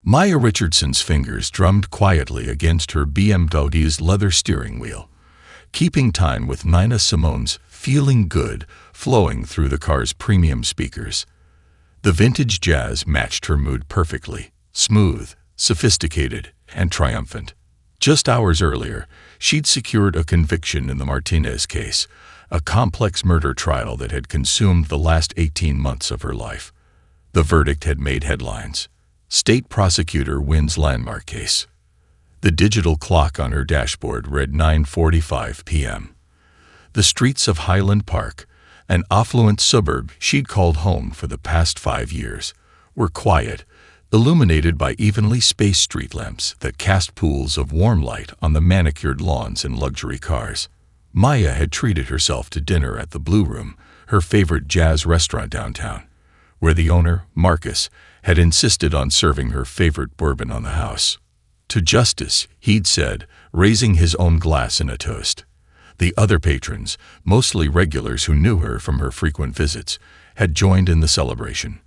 Maya Richardson's fingers drummed quietly against her BMW's leather steering wheel, keeping time with Nina Simone's "Feeling Good" flowing through the car's premium speakers. The vintage jazz matched her mood perfectly, smooth, sophisticated, and triumphant. Just hours earlier, she'd secured a conviction in the Martinez case, a complex murder trial that had consumed the last 18 months of her life. The verdict had made headlines. State prosecutor wins landmark case. The digital clock on her dashboard read 9:45 p.m. The streets of Highland Park, an affluent suburb she'd called home for the past 5 years, were quiet, illuminated by evenly spaced street lamps that cast pools of warm light on the manicured lawns and luxury cars. Maya had treated herself to dinner at the Blue Room, her favorite jazz restaurant downtown, where the owner, Marcus, had insisted on serving her favorite bourbon on the house. To justice, he'd said, raising his own glass in a toast. The other patrons, mostly regulars who knew her from her frequent visits, had joined in the celebration.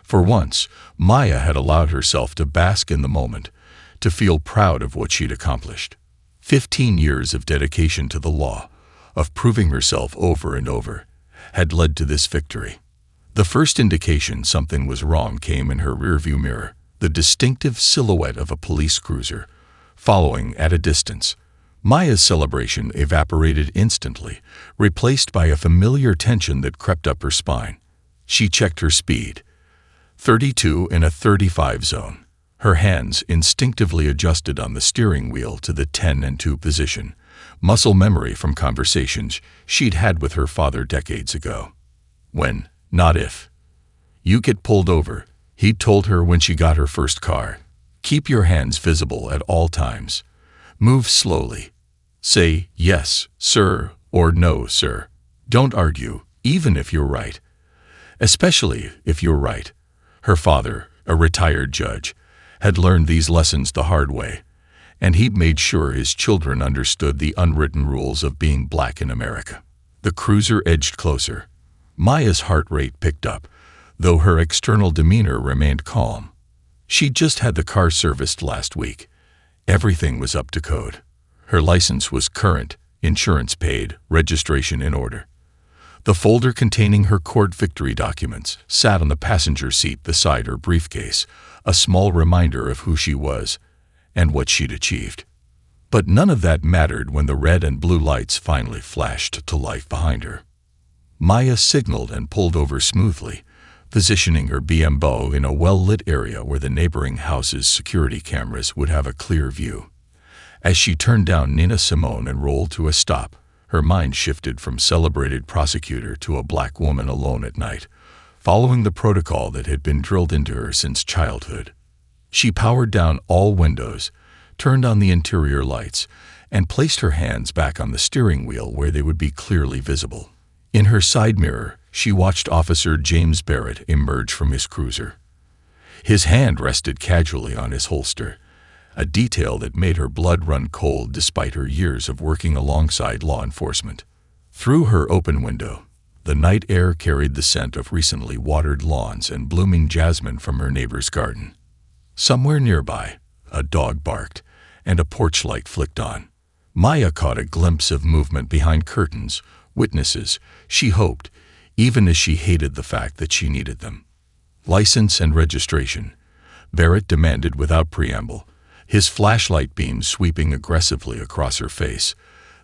For once, Maya had allowed herself to bask in the moment, to feel proud of what she'd accomplished. 15 years of dedication to the law, of proving herself over and over, had led to this victory. The first indication something was wrong came in her rearview mirror, the distinctive silhouette of a police cruiser, following at a distance. Maya's celebration evaporated instantly, replaced by a familiar tension that crept up her spine. She checked her speed. 32 in a 35 zone. Her hands instinctively adjusted on the steering wheel to the 10 and 2 position, muscle memory from conversations she'd had with her father decades ago. When, not if. You get pulled over, he'd told her when she got her first car. Keep your hands visible at all times. Move slowly. Say yes, sir, or no, sir. Don't argue, even if you're right. Especially if you're right. Her father, a retired judge, had learned these lessons the hard way, and he'd made sure his children understood the unwritten rules of being black in America. The cruiser edged closer. Maya's heart rate picked up, though her external demeanor remained calm. She'd just had the car serviced last week. Everything was up to code. Her license was current, insurance paid, registration in order. The folder containing her court victory documents sat on the passenger seat beside her briefcase, a small reminder of who she was and what she'd achieved. But none of that mattered when the red and blue lights finally flashed to life behind her. Maya signaled and pulled over smoothly, positioning her BMW in a well-lit area where the neighboring house's security cameras would have a clear view. As she turned down Nina Simone and rolled to a stop, her mind shifted from celebrated prosecutor to a black woman alone at night, following the protocol that had been drilled into her since childhood. She powered down all windows, turned on the interior lights, and placed her hands back on the steering wheel where they would be clearly visible. In her side mirror, she watched Officer James Barrett emerge from his cruiser. His hand rested casually on his holster, a detail that made her blood run cold despite her years of working alongside law enforcement. Through her open window, the night air carried the scent of recently watered lawns and blooming jasmine from her neighbor's garden. Somewhere nearby, a dog barked, and a porch light flicked on. Maya caught a glimpse of movement behind curtains, witnesses, she hoped, even as she hated the fact that she needed them. License and registration, Barrett demanded without preamble, his flashlight beam sweeping aggressively across her face,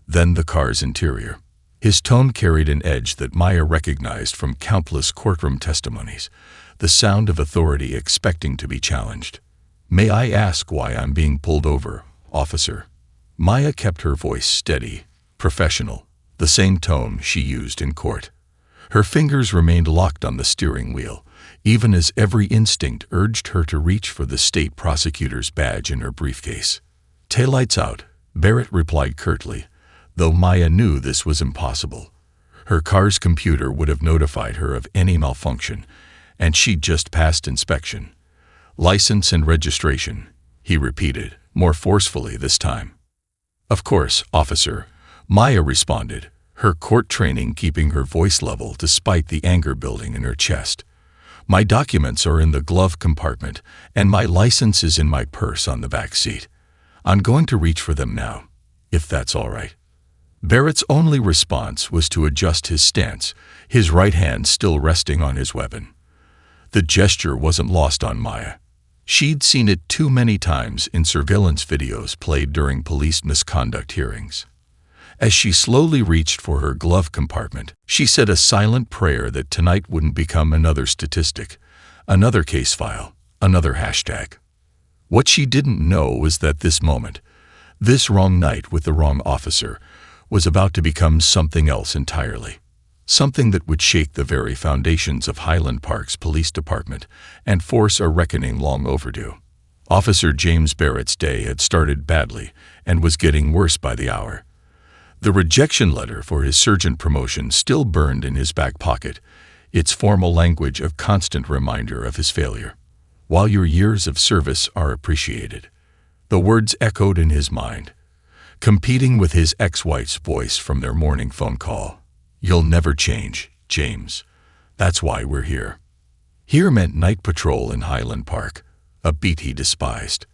then the car's interior. His tone carried an edge that Maya recognized from countless courtroom testimonies, the sound of authority expecting to be challenged. "May I ask why I'm being pulled over, officer?" Maya kept her voice steady, professional, the same tone she used in court. Her fingers remained locked on the steering wheel, even as every instinct urged her to reach for the state prosecutor's badge in her briefcase. "Taillights out," Barrett replied curtly, though Maya knew this was impossible. Her car's computer would have notified her of any malfunction, and she'd just passed inspection. "License and registration," he repeated, more forcefully this time. "Of course, officer," Maya responded, her court training keeping her voice level despite the anger building in her chest. My documents are in the glove compartment, and my license is in my purse on the back seat. I'm going to reach for them now, if that's all right." Barrett's only response was to adjust his stance, his right hand still resting on his weapon. The gesture wasn't lost on Maya. She'd seen it too many times in surveillance videos played during police misconduct hearings. As she slowly reached for her glove compartment, she said a silent prayer that tonight wouldn't become another statistic, another case file, another hashtag. What she didn't know was that this moment, this wrong night with the wrong officer, was about to become something else entirely. Something that would shake the very foundations of Highland Park's police department and force a reckoning long overdue. Officer James Barrett's day had started badly and was getting worse by the hour. The rejection letter for his sergeant promotion still burned in his back pocket, its formal language a constant reminder of his failure. "While your years of service are appreciated," the words echoed in his mind, competing with his ex-wife's voice from their morning phone call. "You'll never change, James. That's why we're here." Here meant night patrol in Highland Park, a beat he despised.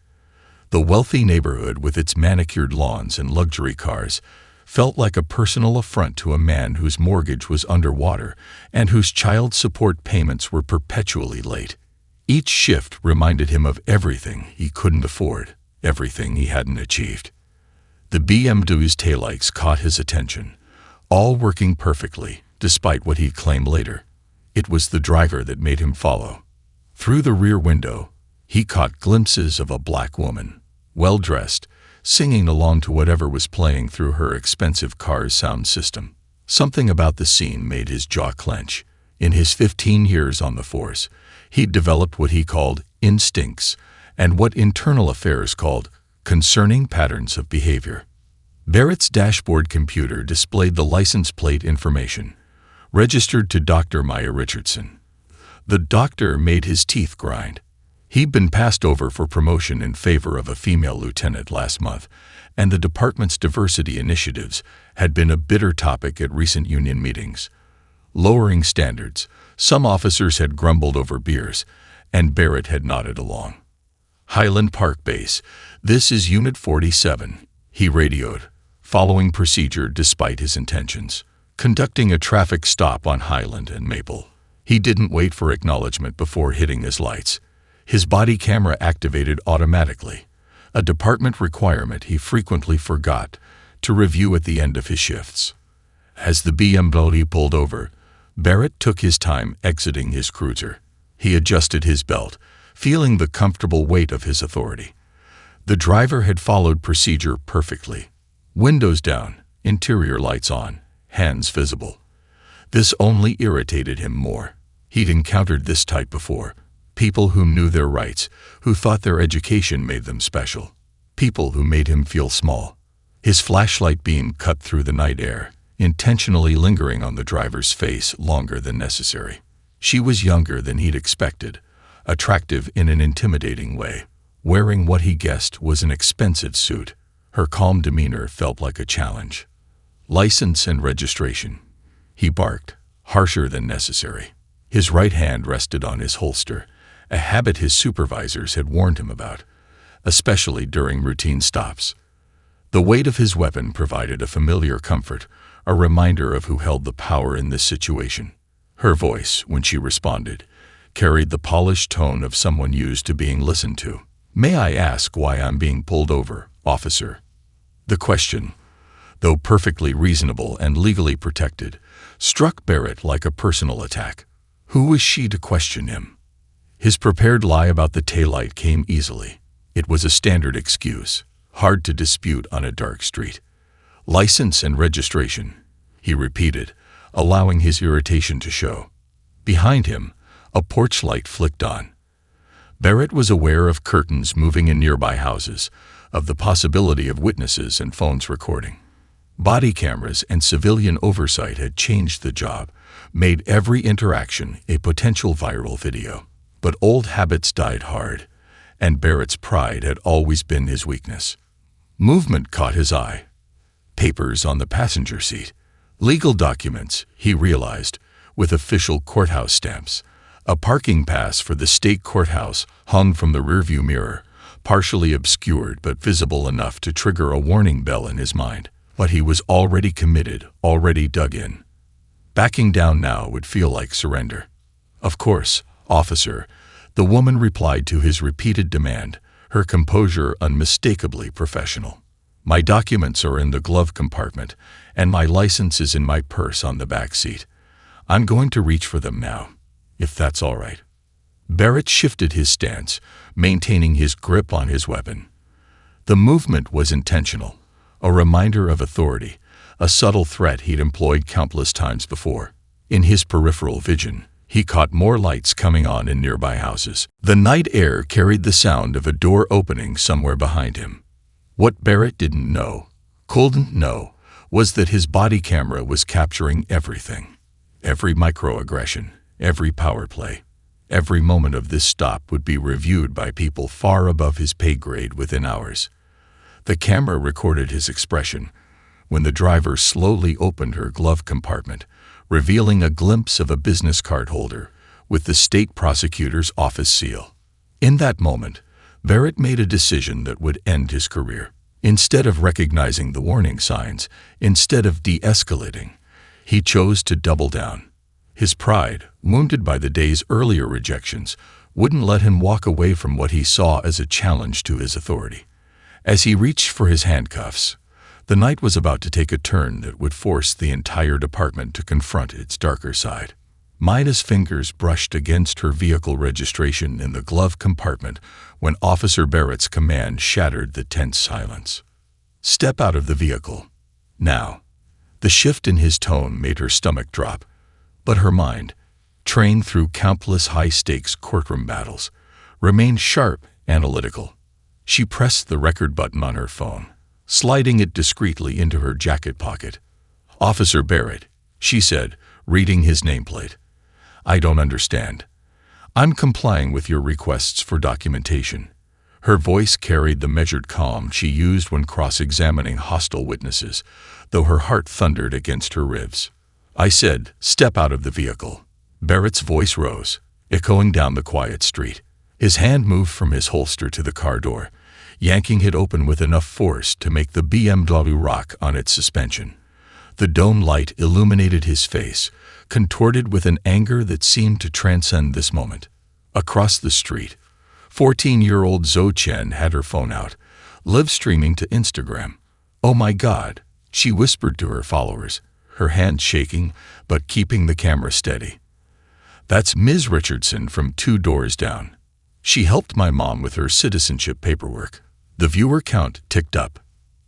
The wealthy neighborhood with its manicured lawns and luxury cars felt like a personal affront to a man whose mortgage was underwater and whose child support payments were perpetually late. Each shift reminded him of everything he couldn't afford, everything he hadn't achieved. The BMW's taillights caught his attention, all working perfectly, despite what he'd claim later. It was the driver that made him follow. Through the rear window, he caught glimpses of a black woman, well-dressed, singing along to whatever was playing through her expensive car's sound system. Something about the scene made his jaw clench. In his 15 years on the force, he'd developed what he called instincts and what internal affairs called concerning patterns of behavior. Barrett's dashboard computer displayed the license plate information, registered to Dr. Maya Richardson. The doctor made his teeth grind. He'd been passed over for promotion in favor of a female lieutenant last month, and the department's diversity initiatives had been a bitter topic at recent union meetings. Lowering standards, some officers had grumbled over beers, and Barrett had nodded along. "Highland Park Base, this is Unit 47, he radioed, following procedure despite his intentions, conducting a traffic stop on Highland and Maple. He didn't wait for acknowledgement before hitting his lights. His body camera activated automatically, a department requirement he frequently forgot to review at the end of his shifts. As the BMW pulled over, Barrett took his time exiting his cruiser. He adjusted his belt, feeling the comfortable weight of his authority. The driver had followed procedure perfectly. Windows down, interior lights on, hands visible. This only irritated him more. He'd encountered this type before. People who knew their rights, who thought their education made them special. People who made him feel small. His flashlight beam cut through the night air, intentionally lingering on the driver's face longer than necessary. She was younger than he'd expected, attractive in an intimidating way, wearing what he guessed was an expensive suit. Her calm demeanor felt like a challenge. "License and registration," he barked, harsher than necessary. His right hand rested on his holster, a habit his supervisors had warned him about, especially during routine stops. The weight of his weapon provided a familiar comfort, a reminder of who held the power in this situation. Her voice, when she responded, carried the polished tone of someone used to being listened to. "May I ask why I'm being pulled over, officer?" The question, though perfectly reasonable and legally protected, struck Barrett like a personal attack. Who was she to question him? His prepared lie about the taillight came easily. It was a standard excuse, hard to dispute on a dark street. "License and registration," he repeated, allowing his irritation to show. Behind him, a porch light flicked on. Barrett was aware of curtains moving in nearby houses, of the possibility of witnesses and phones recording. Body cameras and civilian oversight had changed the job, made every interaction a potential viral video. But old habits died hard, and Barrett's pride had always been his weakness. Movement caught his eye. Papers on the passenger seat. Legal documents, he realized, with official courthouse stamps. A parking pass for the state courthouse hung from the rearview mirror, partially obscured but visible enough to trigger a warning bell in his mind. But he was already committed, already dug in. Backing down now would feel like surrender. "Of course, officer," the woman replied to his repeated demand, her composure unmistakably professional. "My documents are in the glove compartment, and my license is in my purse on the back seat. I'm going to reach for them now, if that's all right." Barrett shifted his stance, maintaining his grip on his weapon. The movement was intentional, a reminder of authority, a subtle threat he'd employed countless times before. In his peripheral vision, he caught more lights coming on in nearby houses. The night air carried the sound of a door opening somewhere behind him. What Barrett couldn't know, was that his body camera was capturing everything. Every microaggression, every power play, every moment of this stop would be reviewed by people far above his pay grade within hours. The camera recorded his expression when the driver slowly opened her glove compartment, revealing a glimpse of a business card holder with the state prosecutor's office seal. In that moment, Barrett made a decision that would end his career. Instead of recognizing the warning signs, instead of de-escalating, he chose to double down. His pride, wounded by the day's earlier rejections, wouldn't let him walk away from what he saw as a challenge to his authority. As he reached for his handcuffs, the night was about to take a turn that would force the entire department to confront its darker side. Maya's fingers brushed against her vehicle registration in the glove compartment when Officer Barrett's command shattered the tense silence. "Step out of the vehicle. Now." The shift in his tone made her stomach drop, but her mind, trained through countless high-stakes courtroom battles, remained sharp, analytical. She pressed the record button on her phone, sliding it discreetly into her jacket pocket. "Officer Barrett," she said, reading his nameplate. "I don't understand. I'm complying with your requests for documentation." Her voice carried the measured calm she used when cross-examining hostile witnesses, though her heart thundered against her ribs. "I said, step out of the vehicle." Barrett's voice rose, echoing down the quiet street. His hand moved from his holster to the car door, yanking it open with enough force to make the BMW rock on its suspension. The dome light illuminated his face, contorted with an anger that seemed to transcend this moment. Across the street, 14-year-old Zoe Chen had her phone out, live streaming to Instagram. "Oh my God," she whispered to her followers, her hand shaking but keeping the camera steady. "That's Ms. Richardson from 2 doors down. She helped my mom with her citizenship paperwork." The viewer count ticked up.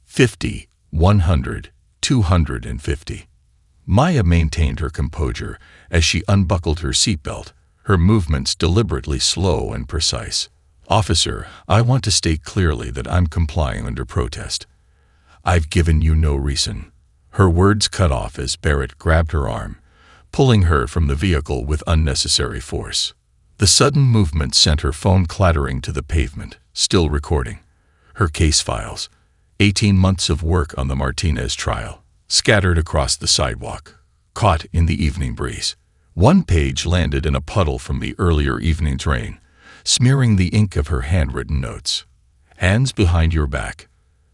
50, 100, 250. Maya maintained her composure as she unbuckled her seatbelt, her movements deliberately slow and precise. "Officer, I want to state clearly that I'm complying under protest. I've given you no reason." Her words cut off as Barrett grabbed her arm, pulling her from the vehicle with unnecessary force. The sudden movement sent her phone clattering to the pavement, still recording. Her case files, 18 months of work on the Martinez trial, scattered across the sidewalk, caught in the evening breeze. One page landed in a puddle from the earlier evening's rain, smearing the ink of her handwritten notes. "Hands behind your back,"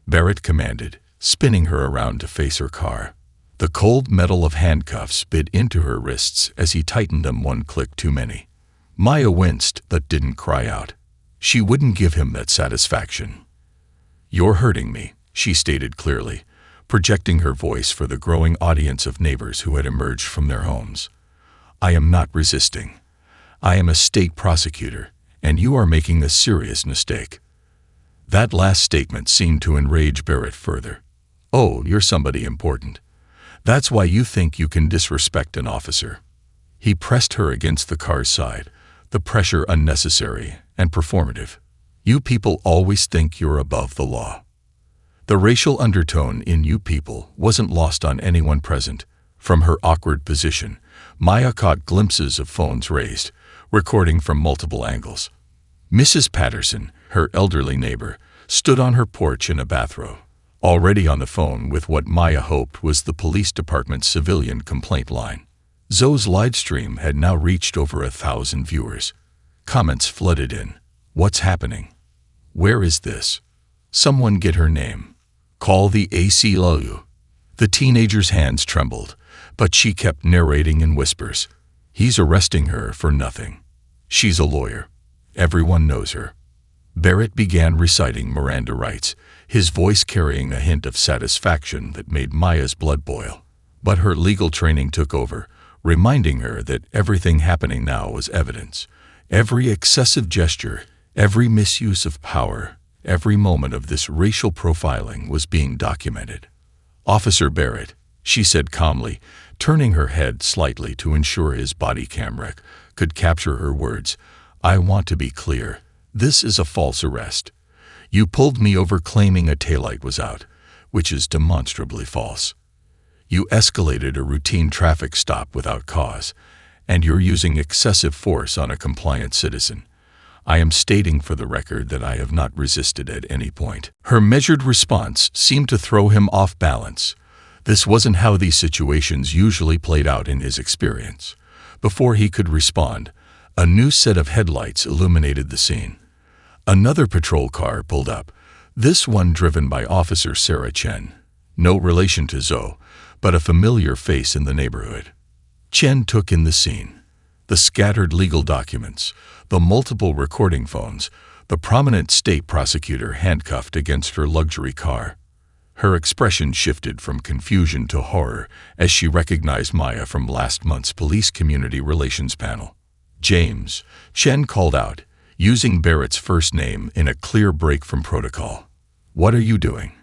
Barrett commanded, spinning her around to face her car. The cold metal of handcuffs bit into her wrists as he tightened them one click too many. Maya winced but didn't cry out. She wouldn't give him that satisfaction. "You're hurting me," she stated clearly, projecting her voice for the growing audience of neighbors who had emerged from their homes. "I am not resisting. I am a state prosecutor, and you are making a serious mistake." That last statement seemed to enrage Barrett further. "Oh, you're somebody important. That's why you think you can disrespect an officer." He pressed her against the car's side, the pressure unnecessary and performative. "You people always think you're above the law." The racial undertone in "you people" wasn't lost on anyone present. From her awkward position, Maya caught glimpses of phones raised, recording from multiple angles. Mrs. Patterson, her elderly neighbor, stood on her porch in a bathrobe, already on the phone with what Maya hoped was the police department's civilian complaint line. Zoe's livestream had now reached over 1,000 viewers. Comments flooded in. What's happening? Where is this? Someone get her name. Call the ACLU. The teenager's hands trembled, but she kept narrating in whispers. He's arresting her for nothing. She's a lawyer. Everyone knows her. Barrett began reciting Miranda rights, his voice carrying a hint of satisfaction that made Maya's blood boil. But her legal training took over, reminding her that everything happening now was evidence. Every excessive gesture, every misuse of power, every moment of this racial profiling was being documented. Officer Barrett, she said calmly, turning her head slightly to ensure his body camera could capture her words. I want to be clear. This is a false arrest. You pulled me over claiming a taillight was out, which is demonstrably false. You escalated a routine traffic stop without cause, and you're using excessive force on a compliant citizen. I am stating for the record that I have not resisted at any point. Her measured response seemed to throw him off balance. This wasn't how these situations usually played out in his experience. Before he could respond, a new set of headlights illuminated the scene. Another patrol car pulled up, this one driven by Officer Sarah Chen. No relation to Zoe, but a familiar face in the neighborhood. Chen took in the scene. The scattered legal documents, the multiple recording phones, the prominent state prosecutor handcuffed against her luxury car. Her expression shifted from confusion to horror as she recognized Maya from last month's police community relations panel. James, Chen called out, using Barrett's first name in a clear break from protocol. What are you doing?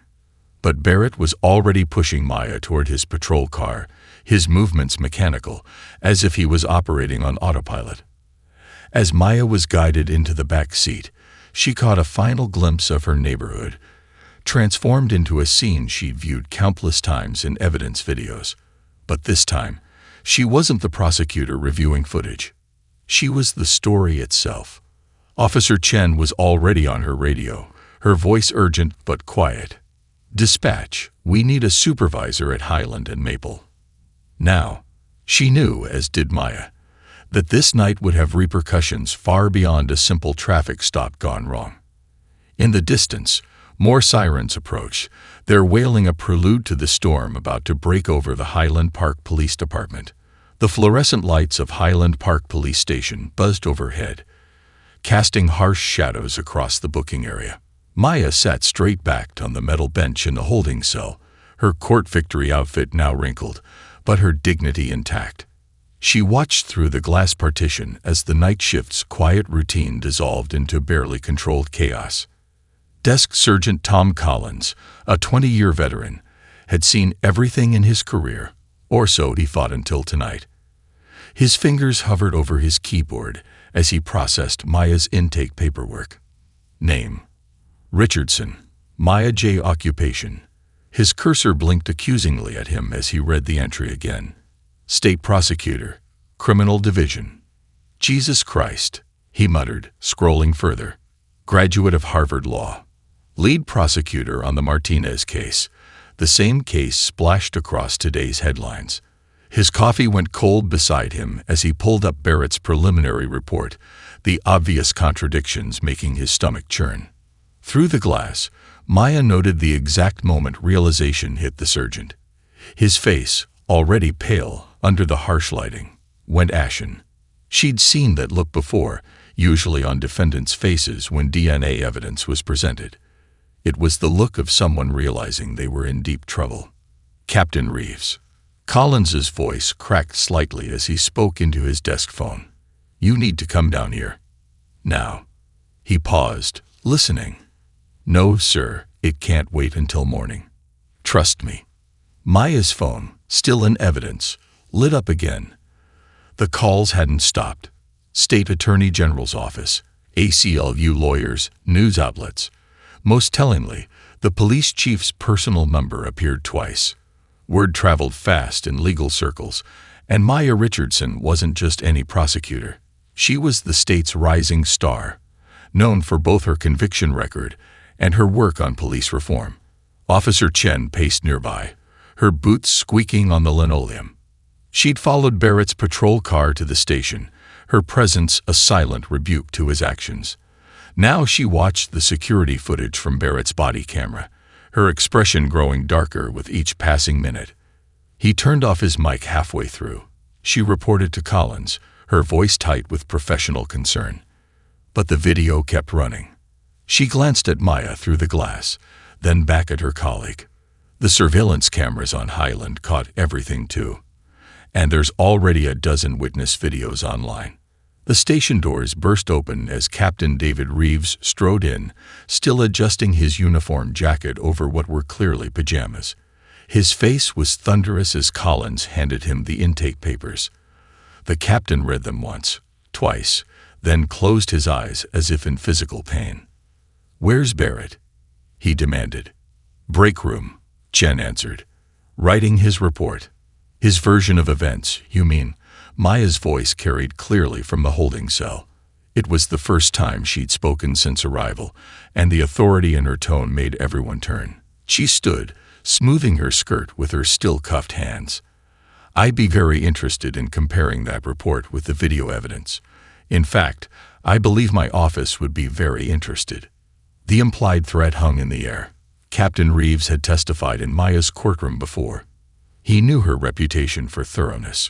But Barrett was already pushing Maya toward his patrol car, his movements mechanical, as if he was operating on autopilot. As Maya was guided into the back seat, she caught a final glimpse of her neighborhood, transformed into a scene she'd viewed countless times in evidence videos. But this time, she wasn't the prosecutor reviewing footage. She was the story itself. Officer Chen was already on her radio, her voice urgent but quiet. Dispatch, we need a supervisor at Highland and Maple. Now, she knew, as did Maya, that this night would have repercussions far beyond a simple traffic stop gone wrong. In the distance, more sirens approached, their wailing a prelude to the storm about to break over the Highland Park Police Department. The fluorescent lights of Highland Park Police Station buzzed overhead, casting harsh shadows across the booking area. Maya sat straight-backed on the metal bench in the holding cell, her court victory outfit now wrinkled, but her dignity intact. She watched through the glass partition as the night shift's quiet routine dissolved into barely controlled chaos. Desk Sergeant Tom Collins, a 20-year veteran, had seen everything in his career, or so he thought until tonight. His fingers hovered over his keyboard as he processed Maya's intake paperwork. Name: Richardson. Maya J. Occupation. His cursor blinked accusingly at him as he read the entry again. State Prosecutor, Criminal Division. Jesus Christ, he muttered, scrolling further. Graduate of Harvard Law. Lead prosecutor on the Martinez case. The same case splashed across today's headlines. His coffee went cold beside him as he pulled up Barrett's preliminary report, the obvious contradictions making his stomach churn. Through the glass, Maya noted the exact moment realization hit the sergeant. His face, already pale under the harsh lighting, went ashen. She'd seen that look before, usually on defendants' faces when DNA evidence was presented. It was the look of someone realizing they were in deep trouble. Captain Reeves. Collins's voice cracked slightly as he spoke into his desk phone. You need to come down here. Now. He paused, listening. No, sir, it can't wait until morning. Trust me. Maya's phone, still in evidence, lit up again. The calls hadn't stopped. State Attorney General's office, ACLU lawyers, news outlets. Most tellingly, the police chief's personal number appeared twice. Word traveled fast in legal circles, and Maya Richardson wasn't just any prosecutor. She was the state's rising star, known for both her conviction record and her work on police reform. Officer Chen paced nearby, her boots squeaking on the linoleum. She'd followed Barrett's patrol car to the station, her presence a silent rebuke to his actions. Now she watched the security footage from Barrett's body camera, her expression growing darker with each passing minute. He turned off his mic halfway through. She reported to Collins, her voice tight with professional concern. But the video kept running. She glanced at Maya through the glass, then back at her colleague. The surveillance cameras on Highland caught everything too. And there's already a dozen witness videos online. The station doors burst open as Captain David Reeves strode in, still adjusting his uniform jacket over what were clearly pajamas. His face was thunderous as Collins handed him the intake papers. The captain read them once, twice, then closed his eyes as if in physical pain. "Where's Barrett?" he demanded. "Break room," Chen answered, writing his report. "His version of events, you mean?" Maya's voice carried clearly from the holding cell. It was the first time she'd spoken since arrival, and the authority in her tone made everyone turn. She stood, smoothing her skirt with her still-cuffed hands. "I'd be very interested in comparing that report with the video evidence. In fact, I believe my office would be very interested." The implied threat hung in the air. Captain Reeves had testified in Maya's courtroom before. He knew her reputation for thoroughness,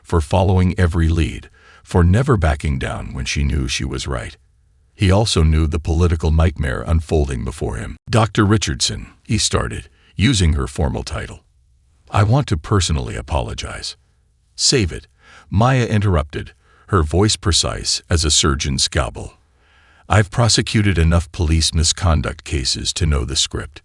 for following every lead, for never backing down when she knew she was right. He also knew the political nightmare unfolding before him. "Dr. Richardson," he started, using her formal title. "I want to personally apologize." "Save it," Maya interrupted, her voice precise as a surgeon's scalpel. "I've prosecuted enough police misconduct cases to know the script.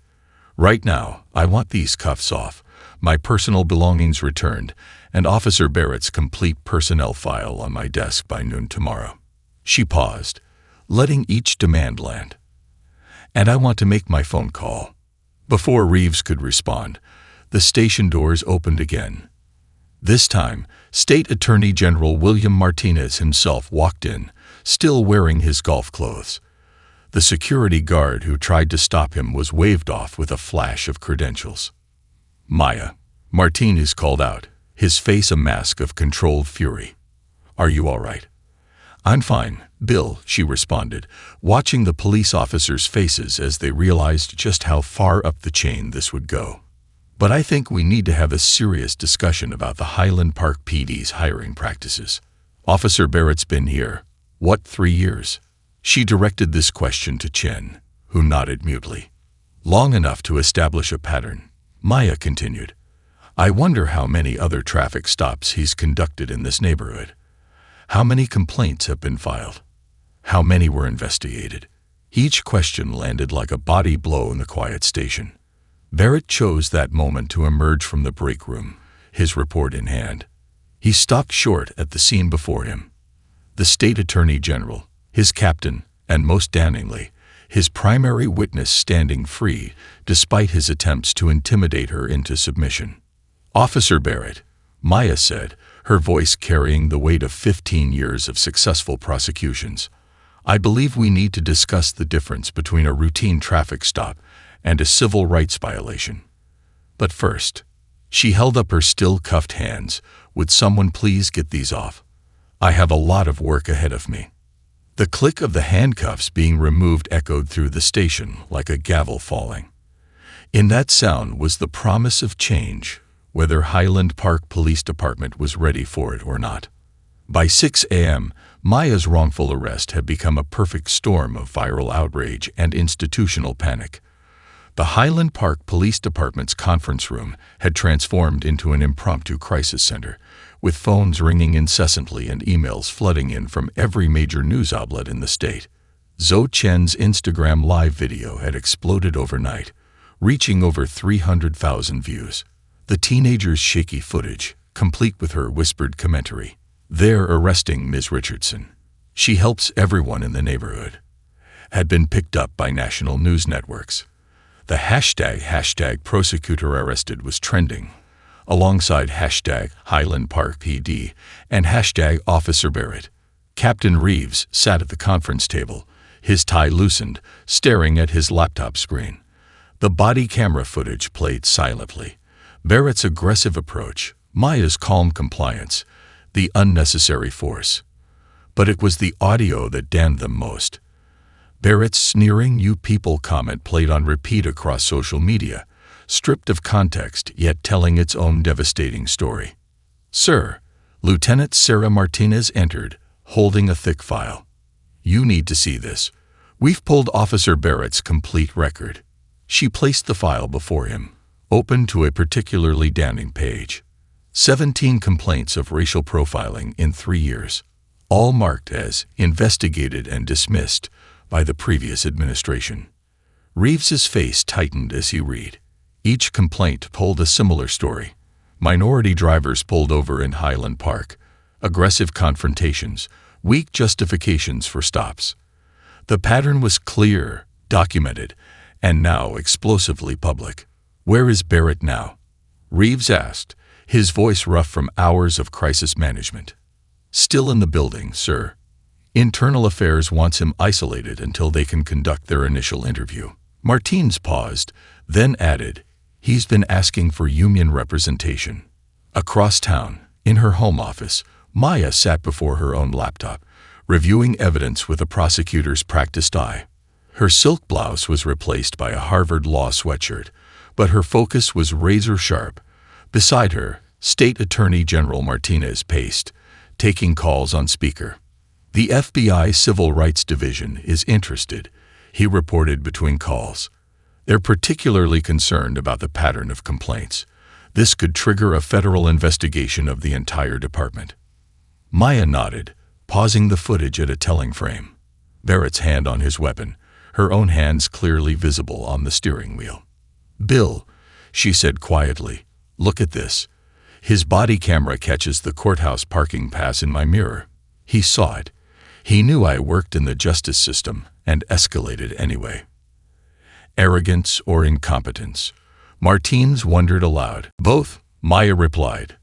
Right now, I want these cuffs off, my personal belongings returned, and Officer Barrett's complete personnel file on my desk by noon tomorrow." She paused, letting each demand land. "And I want to make my phone call." Before Reeves could respond, the station doors opened again. This time, State Attorney General William Martinez himself walked in, still wearing his golf clothes. The security guard who tried to stop him was waved off with a flash of credentials. "Maya," Martinez called out, his face a mask of controlled fury. "Are you all right?" "I'm fine, Bill," she responded, watching the police officers' faces as they realized just how far up the chain this would go. "But I think we need to have a serious discussion about the Highland Park PD's hiring practices. Officer Barrett's been here, what, 3 years?" She directed this question to Chen, who nodded mutely. "Long enough to establish a pattern," Maya continued. "I wonder how many other traffic stops he's conducted in this neighborhood. How many complaints have been filed? How many were investigated?" Each question landed like a body blow in the quiet station. Barrett chose that moment to emerge from the break room, his report in hand. He stopped short at the scene before him. The State Attorney General, his captain, and most damningly, his primary witness standing free despite his attempts to intimidate her into submission. "Officer Barrett," Maya said, her voice carrying the weight of 15 years of successful prosecutions, "I believe we need to discuss the difference between a routine traffic stop and a civil rights violation. But first," she held up her still-cuffed hands, "would someone please get these off? I have a lot of work ahead of me." The click of the handcuffs being removed echoed through the station like a gavel falling. In that sound was the promise of change, whether Highland Park Police Department was ready for it or not. By 6 a.m., Maya's wrongful arrest had become a perfect storm of viral outrage and institutional panic. The Highland Park Police Department's conference room had transformed into an impromptu crisis center, with phones ringing incessantly and emails flooding in from every major news outlet in the state. Zhou Chen's Instagram live video had exploded overnight, reaching over 300,000 views. The teenager's shaky footage, complete with her whispered commentary, "They're arresting Ms. Richardson. She helps everyone in the neighborhood," had been picked up by national news networks. The hashtag prosecutor arrested was trending, alongside hashtag Highland Park PD and hashtag Officer Barrett. Captain Reeves sat at the conference table, his tie loosened, staring at his laptop screen. The body camera footage played silently. Barrett's aggressive approach, Maya's calm compliance, the unnecessary force. But it was the audio that damned them most. Barrett's sneering "you people" comment played on repeat across social media, stripped of context yet telling its own devastating story. "Sir," Lieutenant Sarah Martinez entered, holding a thick file. "You need to see this. We've pulled Officer Barrett's complete record." She placed the file before him, open to a particularly damning page. 17 complaints of racial profiling in 3 years, all marked as investigated and dismissed by the previous administration. Reeves's face tightened as he read. Each complaint told a similar story. Minority drivers pulled over in Highland Park, aggressive confrontations, weak justifications for stops. The pattern was clear, documented, and now explosively public. "Where is Barrett now?" Reeves asked, his voice rough from hours of crisis management. "Still in the building, sir. Internal Affairs wants him isolated until they can conduct their initial interview." Martins paused, then added, "He's been asking for union representation." Across town, in her home office, Maya sat before her own laptop, reviewing evidence with a prosecutor's practiced eye. Her silk blouse was replaced by a Harvard Law sweatshirt, but her focus was razor-sharp. Beside her, State Attorney General Martinez paced, taking calls on speaker. "The FBI Civil Rights Division is interested," he reported between calls. "They're particularly concerned about the pattern of complaints. This could trigger a federal investigation of the entire department." Maya nodded, pausing the footage at a telling frame. Barrett's hand on his weapon, her own hands clearly visible on the steering wheel. "Bill," she said quietly, "look at this." His body camera catches the courthouse parking pass in my mirror. He saw it. He knew I worked in the justice system and escalated anyway. Arrogance or incompetence? Martins wondered aloud. "Both," Maya replied.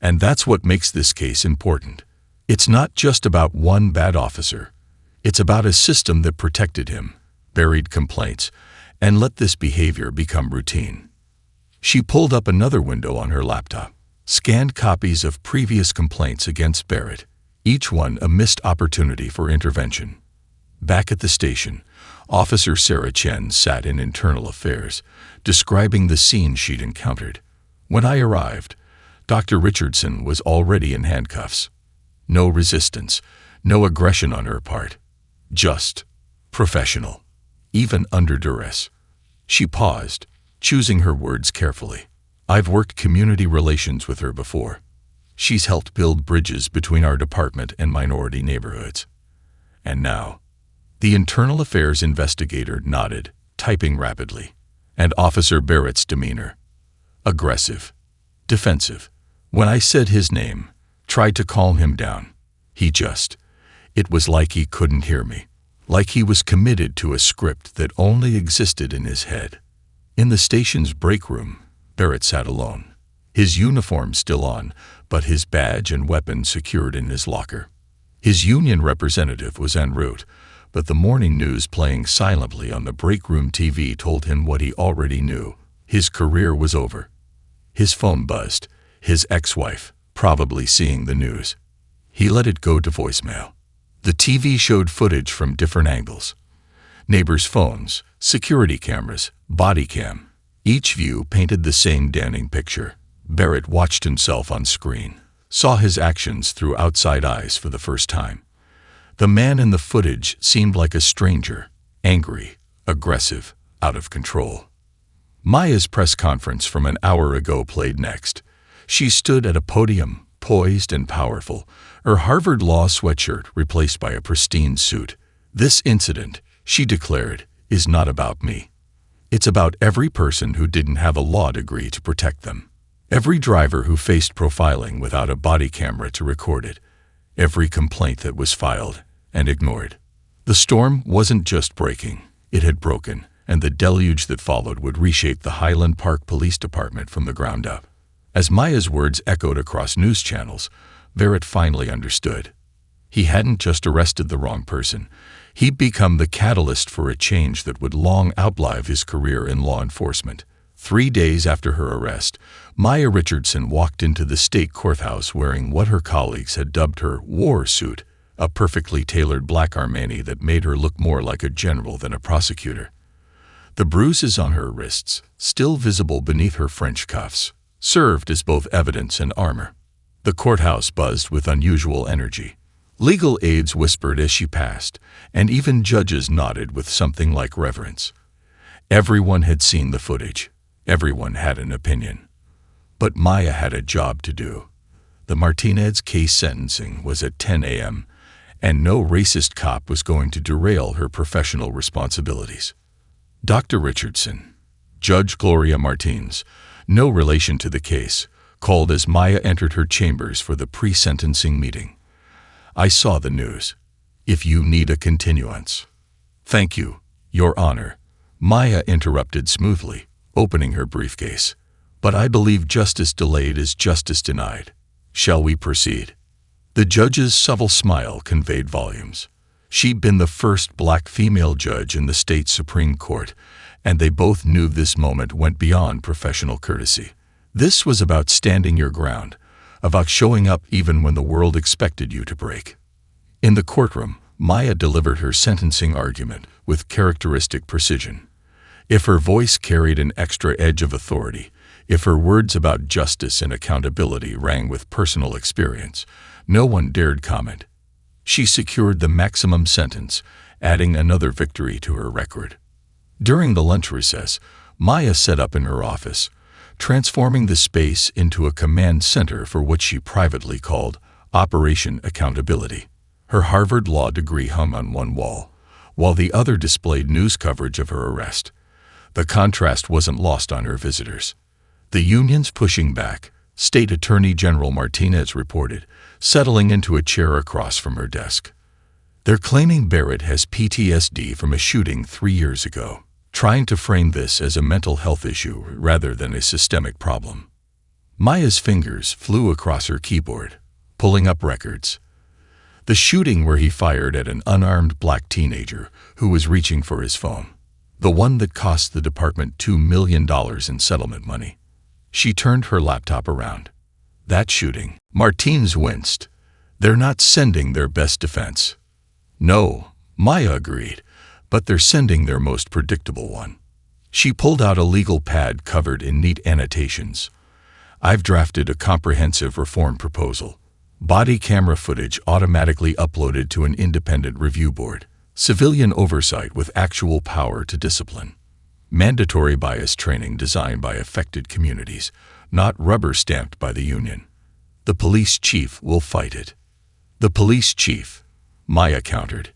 "And that's what makes this case important. It's not just about one bad officer. It's about a system that protected him, buried complaints, and let this behavior become routine." She pulled up another window on her laptop, scanned copies of previous complaints against Barrett, each one a missed opportunity for intervention. Back at the station, Officer Sarah Chen sat in Internal Affairs, describing the scene she'd encountered. "When I arrived, Dr. Richardson was already in handcuffs. No resistance, no aggression on her part. Just professional, even under duress." She paused, choosing her words carefully. "I've worked community relations with her before. She's helped build bridges between our department and minority neighborhoods." And now, the Internal Affairs investigator nodded, typing rapidly. And Officer Barrett's demeanor? Aggressive, defensive. When I said his name, tried to calm him down, it was like he couldn't hear me, like he was committed to a script that only existed in his head. In the station's break room, Barrett sat alone, his uniform still on, but his badge and weapon secured in his locker. His union representative was en route, but the morning news playing silently on the break room TV told him what he already knew. His career was over. His phone buzzed, his ex-wife, probably seeing the news. He let it go to voicemail. The TV showed footage from different angles. Neighbors' phones, security cameras, body cam. Each view painted the same damning picture. Barrett watched himself on screen, saw his actions through outside eyes for the first time. The man in the footage seemed like a stranger, angry, aggressive, out of control. Maya's press conference from an hour ago played next. She stood at a podium, poised and powerful, her Harvard Law sweatshirt replaced by a pristine suit. "This incident," she declared, "is not about me. It's about every person who didn't have a law degree to protect them. Every driver who faced profiling without a body camera to record it. Every complaint that was filed and ignored." The storm wasn't just breaking, it had broken, and the deluge that followed would reshape the Highland Park Police Department from the ground up. As Maya's words echoed across news channels, Barrett finally understood. He hadn't just arrested the wrong person. He'd become the catalyst for a change that would long outlive his career in law enforcement. 3 days after her arrest, Maya Richardson walked into the state courthouse wearing what her colleagues had dubbed her war suit, a perfectly tailored black Armani that made her look more like a general than a prosecutor. The bruises on her wrists, still visible beneath her French cuffs, served as both evidence and armor. The courthouse buzzed with unusual energy. Legal aides whispered as she passed, and even judges nodded with something like reverence. Everyone had seen the footage. Everyone had an opinion. But Maya had a job to do. The Martinez case sentencing was at 10 a.m., and no racist cop was going to derail her professional responsibilities. Dr. Richardson, Judge Gloria Martins, no relation to the case, called as Maya entered her chambers for the pre-sentencing meeting. "I saw the news. If you need a continuance." "Thank you, Your Honor," Maya interrupted smoothly, opening her briefcase. "But I believe justice delayed is justice denied. Shall we proceed?" The judge's subtle smile conveyed volumes. She'd been the first black female judge in the state Supreme Court, and they both knew this moment went beyond professional courtesy. This was about standing your ground, about showing up even when the world expected you to break. In the courtroom, Maya delivered her sentencing argument with characteristic precision. If her voice carried an extra edge of authority, if her words about justice and accountability rang with personal experience, no one dared comment. She secured the maximum sentence, adding another victory to her record. During the lunch recess, Maya set up in her office, transforming the space into a command center for what she privately called Operation Accountability. Her Harvard Law degree hung on one wall, while the other displayed news coverage of her arrest. The contrast wasn't lost on her visitors. The union's pushing back, State Attorney General Martinez reported, settling into a chair across from her desk. "They're claiming Barrett has PTSD from a shooting 3 years ago, trying to frame this as a mental health issue rather than a systemic problem." Maya's fingers flew across her keyboard, pulling up records. The shooting where he fired at an unarmed black teenager who was reaching for his phone. The one that cost the department $2 million in settlement money. She turned her laptop around. "That shooting." Martins winced. "They're not sending their best defense." "No," Maya agreed, "but they're sending their most predictable one." She pulled out a legal pad covered in neat annotations. "I've drafted a comprehensive reform proposal. Body camera footage automatically uploaded to an independent review board. Civilian oversight with actual power to discipline. Mandatory bias training designed by affected communities, not rubber-stamped by the union. The police chief will fight it." "The police chief," Maya countered,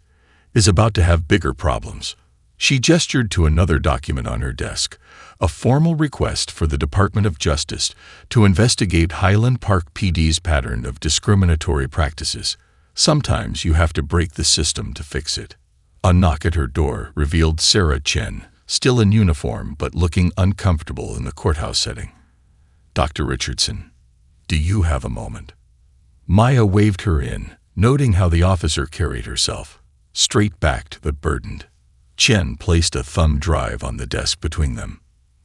"is about to have bigger problems." She gestured to another document on her desk, a formal request for the Department of Justice to investigate Highland Park PD's pattern of discriminatory practices. Sometimes you have to break the system to fix it. A knock at her door revealed Sarah Chen, still in uniform but looking uncomfortable in the courthouse setting. "Dr. Richardson, do you have a moment?" Maya waved her in, noting how the officer carried herself, straight-backed but burdened. Chen placed a thumb drive on the desk between them.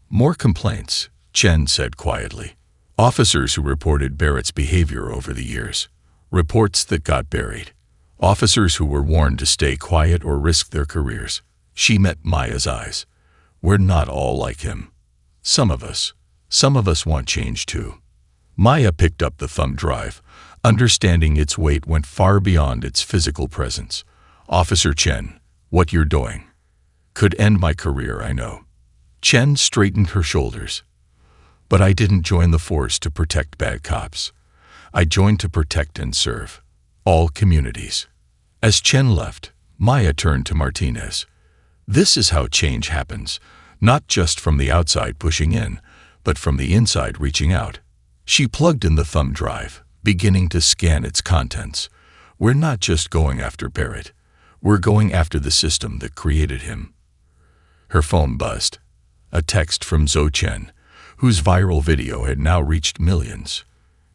"More complaints," Chen said quietly. "Officers who reported Barrett's behavior over the years. Reports that got buried. Officers who were warned to stay quiet or risk their careers." She met Maya's eyes. "We're not all like him. Some of us want change too." Maya picked up the thumb drive, understanding its weight went far beyond its physical presence. "Officer Chen, what you're doing could end my career, I know." Chen straightened her shoulders. "But I didn't join the force to protect bad cops. I joined to protect and serve all communities." As Chen left, Maya turned to Martinez. "This is how change happens, not just from the outside pushing in, but from the inside reaching out." She plugged in the thumb drive, beginning to scan its contents. "We're not just going after Barrett. We're going after the system that created him." Her phone buzzed. A text from Zhou Chen, whose viral video had now reached millions.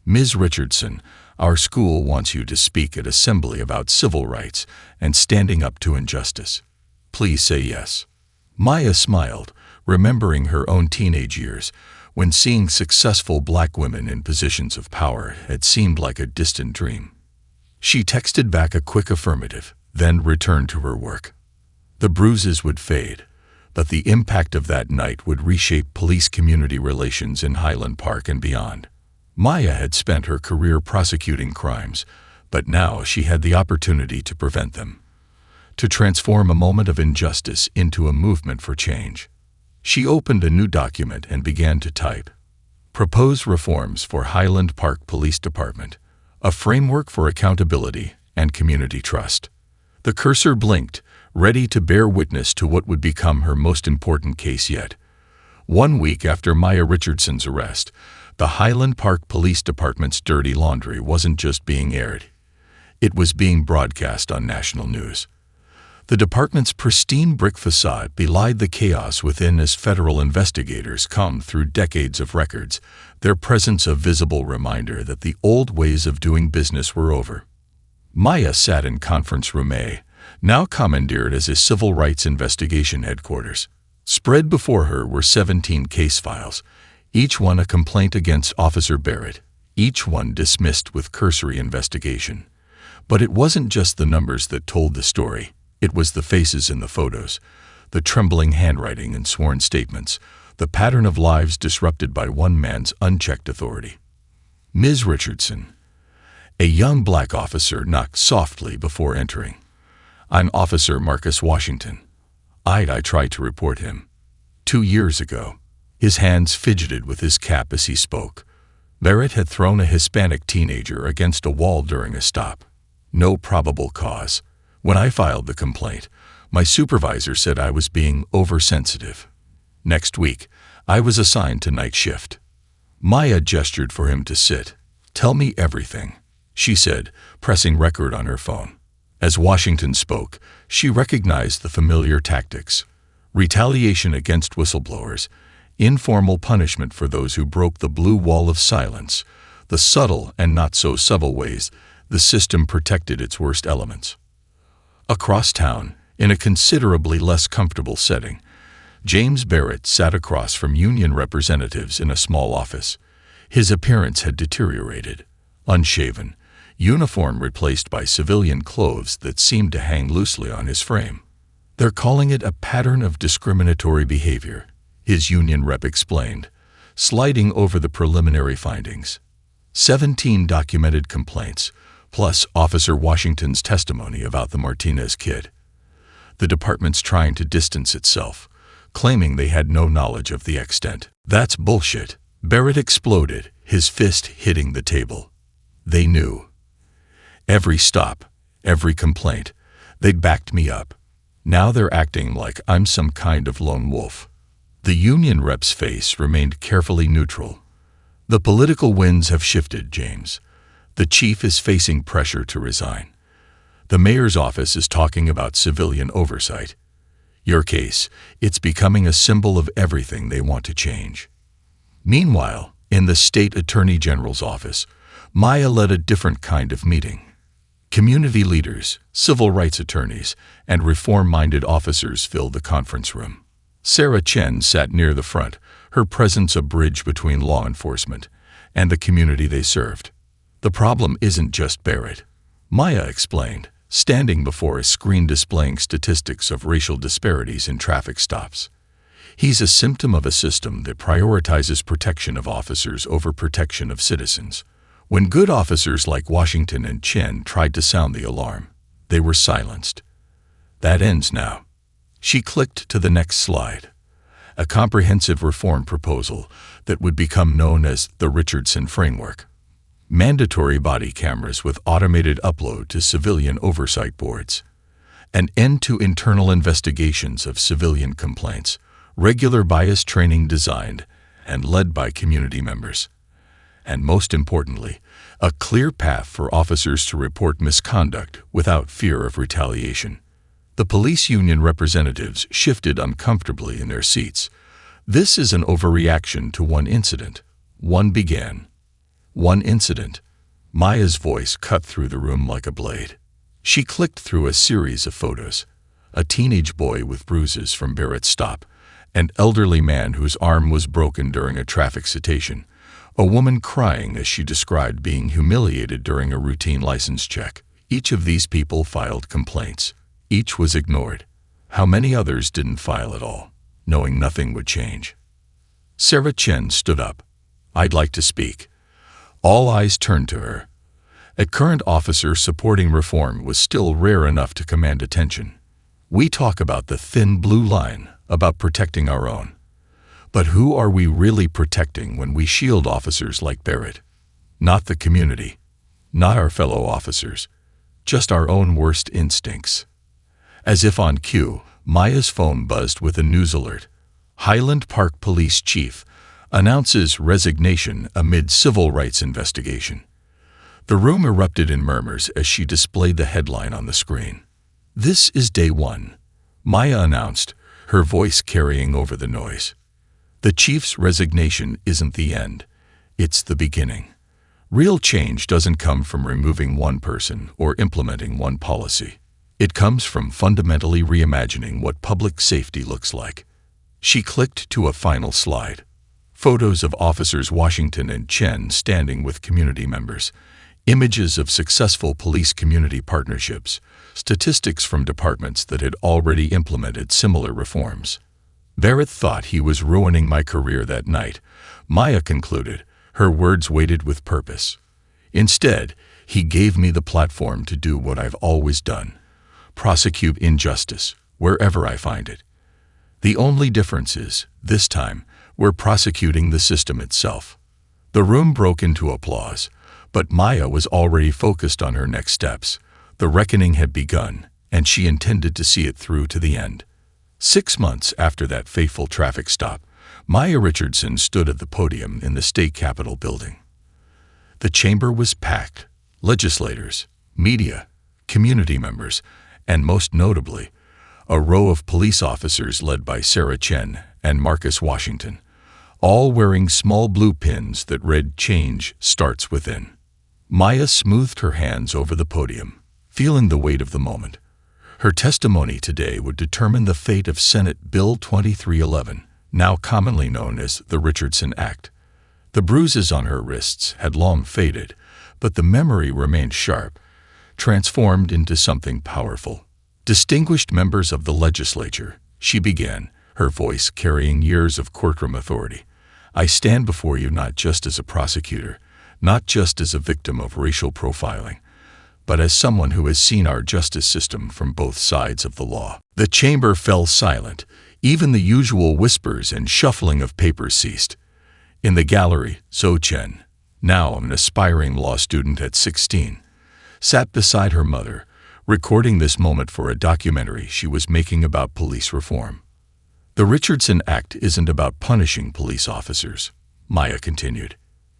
"Ms. Richardson, our school wants you to speak at assembly about civil rights and standing up to injustice. Please say yes." Maya smiled, remembering her own teenage years, when seeing successful black women in positions of power had seemed like a distant dream. She texted back a quick affirmative, then returned to her work. The bruises would fade, but the impact of that night would reshape police-community relations in Highland Park and beyond. Maya had spent her career prosecuting crimes, but now she had the opportunity to prevent them, to transform a moment of injustice into a movement for change. She opened a new document and began to type, "Propose reforms for Highland Park Police Department, a framework for accountability and community trust." The cursor blinked, ready to bear witness to what would become her most important case yet. 1 week after Maya Richardson's arrest, the Highland Park Police Department's dirty laundry wasn't just being aired. It was being broadcast on national news. The department's pristine brick facade belied the chaos within as federal investigators combed through decades of records, their presence a visible reminder that the old ways of doing business were over. Maya sat in Conference Room A, now commandeered as a civil rights investigation headquarters. Spread before her were 17 case files, each one a complaint against Officer Barrett, each one dismissed with cursory investigation. But it wasn't just the numbers that told the story. It was the faces in the photos, the trembling handwriting and sworn statements, the pattern of lives disrupted by one man's unchecked authority. Ms. Richardson, a young black officer, knocked softly before entering. "I'm Officer Marcus Washington. I tried to report him 2 years ago." His hands fidgeted with his cap as he spoke. Barrett had thrown a Hispanic teenager against a wall during a stop. No probable cause. When I filed the complaint, my supervisor said I was being oversensitive. Next week, I was assigned to night shift. Maya gestured for him to sit. "Tell me everything," she said, pressing record on her phone. As Washington spoke, she recognized the familiar tactics: retaliation against whistleblowers, informal punishment for those who broke the blue wall of silence, the subtle and not-so-subtle ways the system protected its worst elements. Across town, in a considerably less comfortable setting, James Barrett sat across from union representatives in a small office. His appearance had deteriorated. Unshaven, uniform replaced by civilian clothes that seemed to hang loosely on his frame. "They're calling it a pattern of discriminatory behavior," his union rep explained, sliding over the preliminary findings. 17 documented complaints, plus Officer Washington's testimony about the Martinez kid. The department's trying to distance itself, claiming they had no knowledge of the extent. "That's bullshit," Barrett exploded, his fist hitting the table. "They knew. Every stop, every complaint, they'd backed me up. Now they're acting like I'm some kind of lone wolf." The union rep's face remained carefully neutral. "The political winds have shifted, James. The chief is facing pressure to resign. The mayor's office is talking about civilian oversight. Your case, it's becoming a symbol of everything they want to change." Meanwhile, in the state attorney general's office, Maya led a different kind of meeting. Community leaders, civil rights attorneys, and reform-minded officers filled the conference room. Sarah Chen sat near the front, her presence a bridge between law enforcement and the community they served. "The problem isn't just Barrett," Maya explained, standing before a screen displaying statistics of racial disparities in traffic stops. "He's a symptom of a system that prioritizes protection of officers over protection of citizens. When good officers like Washington and Chen tried to sound the alarm, they were silenced. That ends now." She clicked to the next slide. A comprehensive reform proposal that would become known as the Richardson Framework. Mandatory body cameras with automated upload to civilian oversight boards. An end to internal investigations of civilian complaints. Regular bias training designed and led by community members. And most importantly, a clear path for officers to report misconduct without fear of retaliation. The police union representatives shifted uncomfortably in their seats. "This is an overreaction to one incident." One began. "One incident." Maya's voice cut through the room like a blade. She clicked through a series of photos. A teenage boy with bruises from Barrett's stop, an elderly man whose arm was broken during a traffic citation, a woman crying as she described being humiliated during a routine license check. Each of these people filed complaints. Each was ignored. How many others didn't file at all, knowing nothing would change? Sarah Chen stood up. "I'd like to speak." All eyes turned to her. A current officer supporting reform was still rare enough to command attention. We talk about the thin blue line, about protecting our own. But who are we really protecting when we shield officers like Barrett? Not the community, not our fellow officers, just our own worst instincts. As if on cue, Maya's phone buzzed with a news alert. Highland Park Police Chief announces resignation amid civil rights investigation. The room erupted in murmurs as she displayed the headline on the screen. "This is day one," Maya announced, her voice carrying over the noise. The chief's resignation isn't the end, it's the beginning. Real change doesn't come from removing one person or implementing one policy. It comes from fundamentally reimagining what public safety looks like. She clicked to a final slide. Photos of Officers Washington and Chen standing with community members, images of successful police-community partnerships, statistics from departments that had already implemented similar reforms. Barrett thought he was ruining my career that night, Maya concluded, her words weighted with purpose. Instead, he gave me the platform to do what I've always done: prosecute injustice, wherever I find it. The only difference is, this time, we're prosecuting the system itself. The room broke into applause, but Maya was already focused on her next steps. The reckoning had begun, and she intended to see it through to the end. 6 months after that fateful traffic stop, Maya Richardson stood at the podium in the state capitol building. The chamber was packed: legislators, media, community members, and most notably, a row of police officers led by Sarah Chen and Marcus Washington, all wearing small blue pins that read "Change starts within." Maya smoothed her hands over the podium, feeling the weight of the moment. Her testimony today would determine the fate of Senate Bill 2311, now commonly known as the Richardson Act. The bruises on her wrists had long faded, but the memory remained sharp, transformed into something powerful. "Distinguished members of the legislature," she began, her voice carrying years of courtroom authority, "I stand before you not just as a prosecutor, not just as a victim of racial profiling, but as someone who has seen our justice system from both sides of the law." The chamber fell silent. Even the usual whispers and shuffling of papers ceased. In the gallery, Zhou Chen, now an aspiring law student at 16, sat beside her mother, recording this moment for a documentary she was making about police reform. "The Richardson Act isn't about punishing police officers," Maya continued.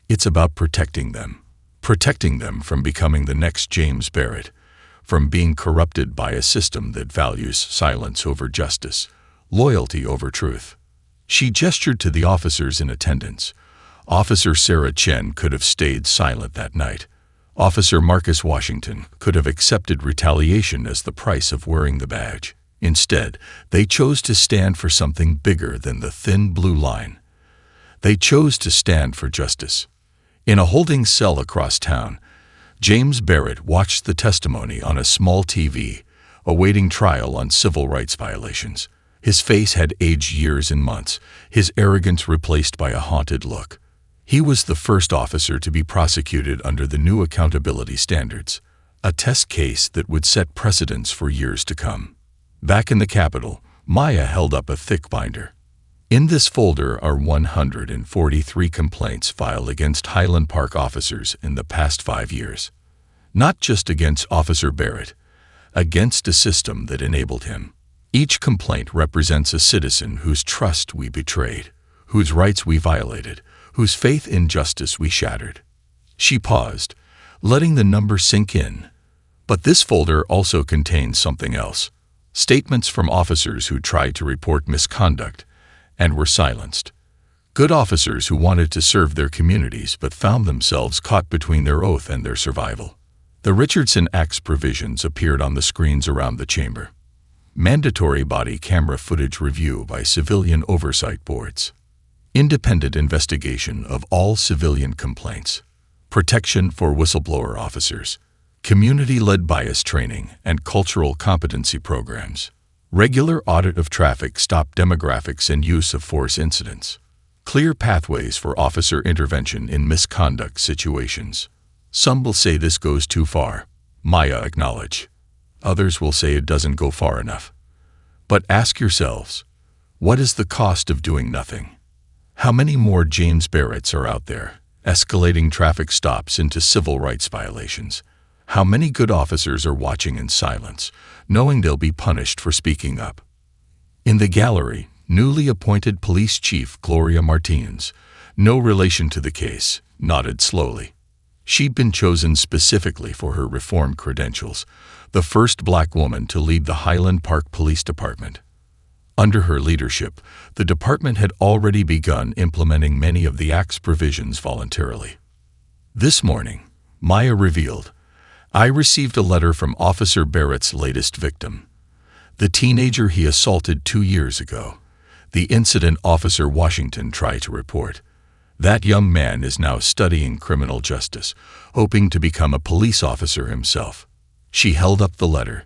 "It's about protecting them from becoming the next James Barrett, from being corrupted by a system that values silence over justice, loyalty over truth." She gestured to the officers in attendance. Officer Sarah Chen could have stayed silent that night. Officer Marcus Washington could have accepted retaliation as the price of wearing the badge. Instead, they chose to stand for something bigger than the thin blue line. They chose to stand for justice. In a holding cell across town, James Barrett watched the testimony on a small TV, awaiting trial on civil rights violations. His face had aged years and months, his arrogance replaced by a haunted look. He was the first officer to be prosecuted under the new accountability standards, a test case that would set precedents for years to come. Back in the Capitol, Maya held up a thick binder. In this folder are 143 complaints filed against Highland Park officers in the past 5 years. Not just against Officer Barrett, against a system that enabled him. Each complaint represents a citizen whose trust we betrayed, whose rights we violated, whose faith in justice we shattered. She paused, letting the number sink in. But this folder also contains something else. Statements from officers who tried to report misconduct and were silenced. Good officers who wanted to serve their communities but found themselves caught between their oath and their survival. The Richardson Act's provisions appeared on the screens around the chamber. mandatory body camera footage review by civilian oversight boards, independent investigation of all civilian complaints, protection for whistleblower officers, community-led bias training and cultural competency programs, regular audit of traffic stop demographics and use of force incidents, clear pathways for officer intervention in misconduct situations. Some will say this goes too far. Maya acknowledge. Others will say it doesn't go far enough. But ask yourselves, what is the cost of doing nothing? How many more James Barretts are out there, escalating traffic stops into civil rights violations? How many good officers are watching in silence, knowing they'll be punished for speaking up? In the gallery, newly appointed Police Chief Gloria Martins, no relation to the case, nodded slowly. She'd been chosen specifically for her reform credentials, the first black woman to lead the Highland Park Police Department. Under her leadership, the department had already begun implementing many of the Act's provisions voluntarily. This morning, Maya revealed, "I received a letter from Officer Barrett's latest victim, the teenager he assaulted 2 years ago, the incident Officer Washington tried to report. That young man is now studying criminal justice, hoping to become a police officer himself." She held up the letter.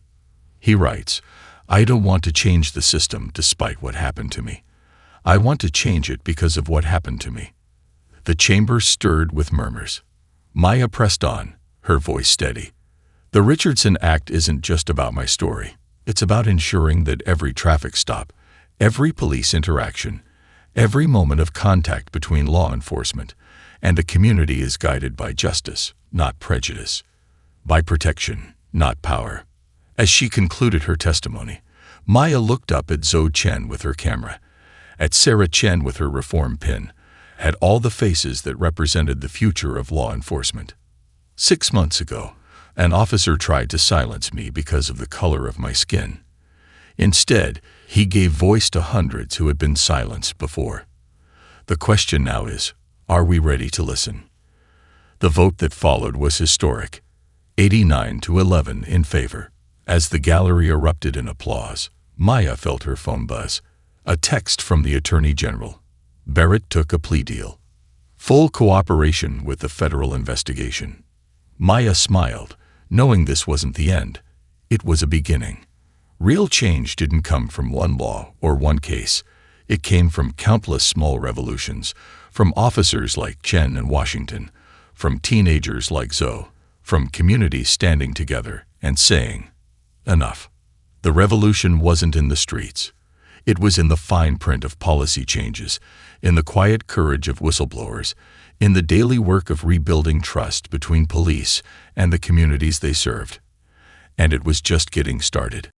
He writes, "I don't want to change the system despite what happened to me. I want to change it because of what happened to me." The chamber stirred with murmurs. Maya pressed on, her voice steady. "The Richardson Act isn't just about my story. It's about ensuring that every traffic stop, every police interaction, every moment of contact between law enforcement and the community is guided by justice, not prejudice, by protection, not power." As she concluded her testimony, Maya looked up at Zoe Chen with her camera, at Sarah Chen with her reform pin, at all the faces that represented the future of law enforcement. 6 months ago, an officer tried to silence me because of the color of my skin. Instead, he gave voice to hundreds who had been silenced before. The question now is, are we ready to listen? The vote that followed was historic, 89-11 in favor. As the gallery erupted in applause, Maya felt her phone buzz. A text from the Attorney General. Barrett took a plea deal. Full cooperation with the federal investigation. Maya smiled, knowing this wasn't the end. It was a beginning. Real change didn't come from one law or one case. It came from countless small revolutions, from officers like Chen and Washington, from teenagers like Zoe, from communities standing together and saying, "Enough." The revolution wasn't in the streets. It was in the fine print of policy changes, in the quiet courage of whistleblowers, in the daily work of rebuilding trust between police and the communities they served. And it was just getting started.